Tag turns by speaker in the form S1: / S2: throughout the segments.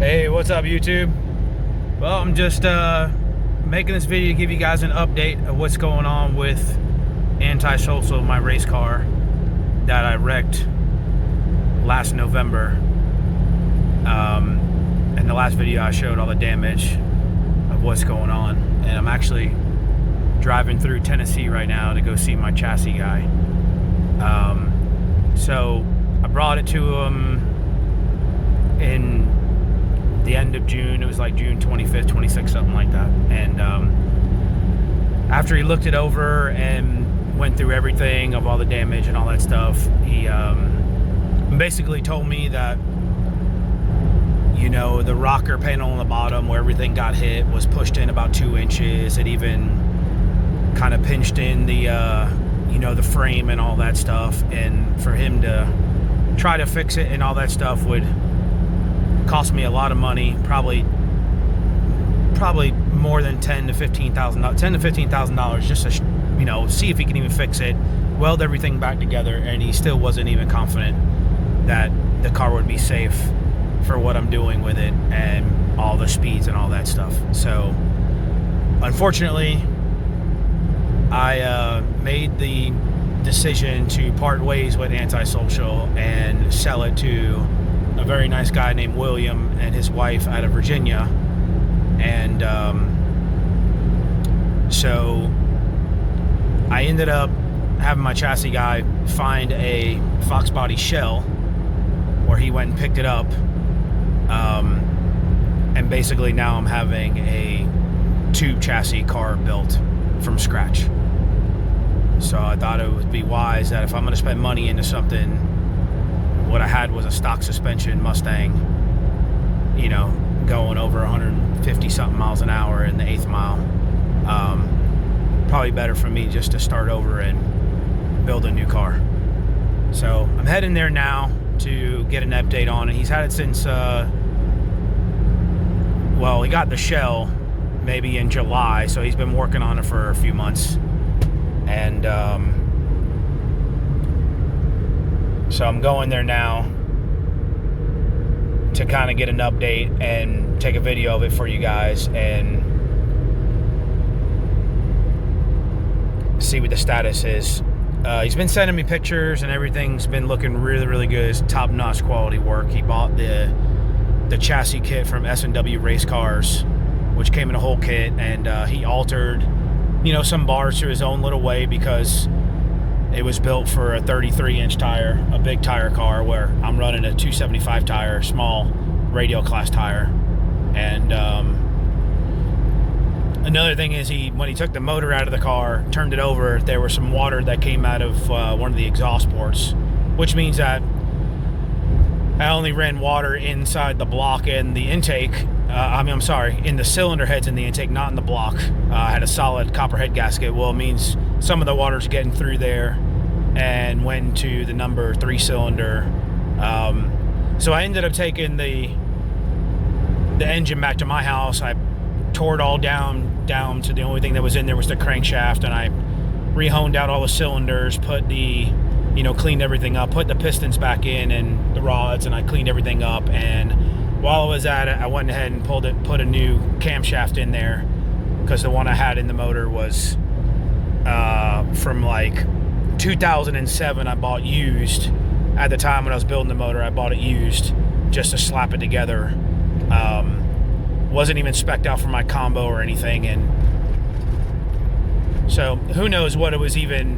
S1: Hey, what's up, YouTube? Well, I'm just making this video to give you guys an update of what's going on with Antisocial, my race car that I wrecked last November. In the last video I showed all the damage of what's going on, and I'm actually driving through Tennessee right now to go see my chassis guy. So I brought it to him in the end of June. It was like June 25th, 26th, something like that. And after he looked it over and went through everything of all the damage and all that stuff, he basically told me that, you know, the rocker panel on the bottom where everything got hit was pushed in about 2 inches. It even kind of pinched in the you know, the frame and all that stuff, and for him to try to fix it and all that stuff would cost me a lot of money, probably more than $10,000 to $15,000 just to, you know, see if he can even fix it, weld everything back together. And he still wasn't even confident that the car would be safe for what I'm doing with it and all the speeds and all that stuff. So unfortunately, I made the decision to part ways with Antisocial and sell it to a very nice guy named William and his wife out of Virginia. And so I ended up having my chassis guy find a Fox body shell where he went and picked it up. And basically now I'm having a tube chassis car built from scratch. So I thought it would be wise that if I'm going to spend money into something, what I had was a stock suspension Mustang, you know, going over 150 something miles an hour in the 8th mile. Probably better for me just to start over and build a new car. So I'm heading there now to get an update on it. He's had it since, well, he got the shell maybe in July, so he's been working on it for a few months. And so I'm going there now to kind of get an update and take a video of it for you guys and see what the status is. He's been sending me pictures and everything's been looking really, really good. It's top-notch quality work. He bought the chassis kit from S&W Race Cars, which came in a whole kit, and he altered, you know, some bars to his own little way because it was built for a 33-inch tire, a big tire car, where I'm running a 275 tire, small radial class tire. And another thing is, when he took the motor out of the car, turned it over, there was some water that came out of one of the exhaust ports, which means that I only ran water inside the block and the intake. I'm sorry, in the cylinder heads in the intake, not in the block. I had a solid copper head gasket. Well, it means some of the water's getting through there and went to the number 3 cylinder. So I ended up taking the engine back to my house. I tore it all down to the only thing that was in there was the crankshaft, and I rehoned out all the cylinders, put the, you know, cleaned everything up, put the pistons back in and the rods, and I cleaned everything up. And while I was at it, I went ahead and put a new camshaft in there, because the one I had in the motor was from like 2007. I bought used. At the time when I was building the motor, I bought it used just to slap it together. Wasn't even spec'd out for my combo or anything, and so who knows what it was even,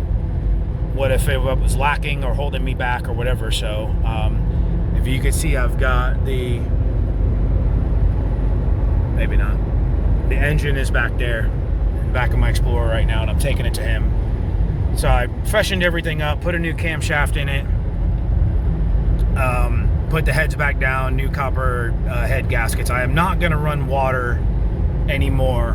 S1: what if it was lacking or holding me back or whatever. So if you can see, I've got the, maybe not, the engine is back there in the back of my Explorer right now, and I'm taking it to him. So I freshened everything up, put a new camshaft in it, put the heads back down, new copper head gaskets. I am not going to run water anymore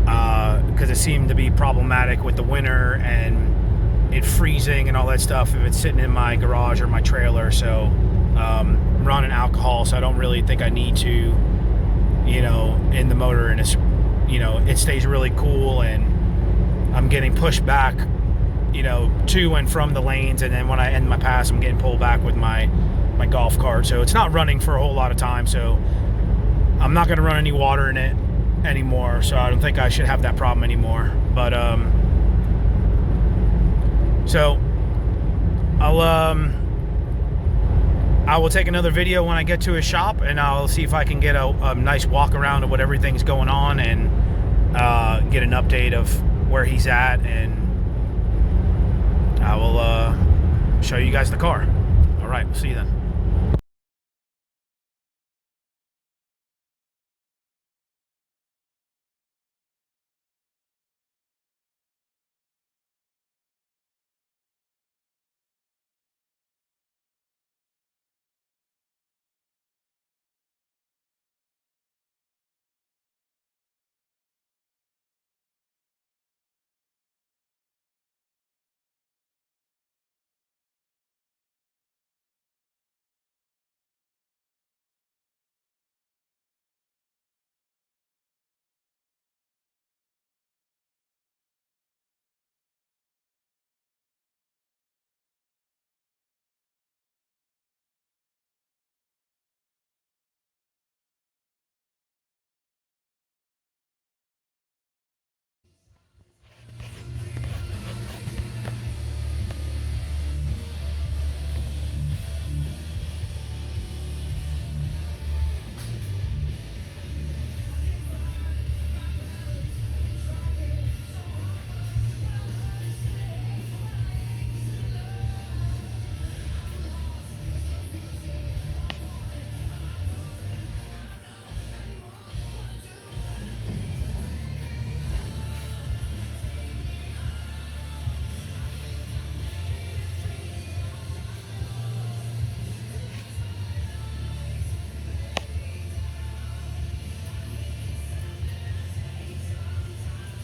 S1: because it seemed to be problematic with the winter and it freezing and all that stuff if it's sitting in my garage or my trailer. So I'm running alcohol, so I don't really think I need to, you know, in the motor, and it's, you know, it stays really cool, and I'm getting pushed back, you know, to and from the lanes, and then when I end my pass, I'm getting pulled back with my golf cart. So it's not running for a whole lot of time. So I'm not going to run any water in it anymore, so I don't think I should have that problem anymore. But so I will take another video when I get to his shop, and I'll see if I can get a nice walk around of what everything's going on, and get an update of where he's at, and I will show you guys the car. All right, we'll see you then.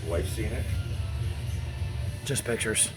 S2: Wife seen it?
S1: Just pictures.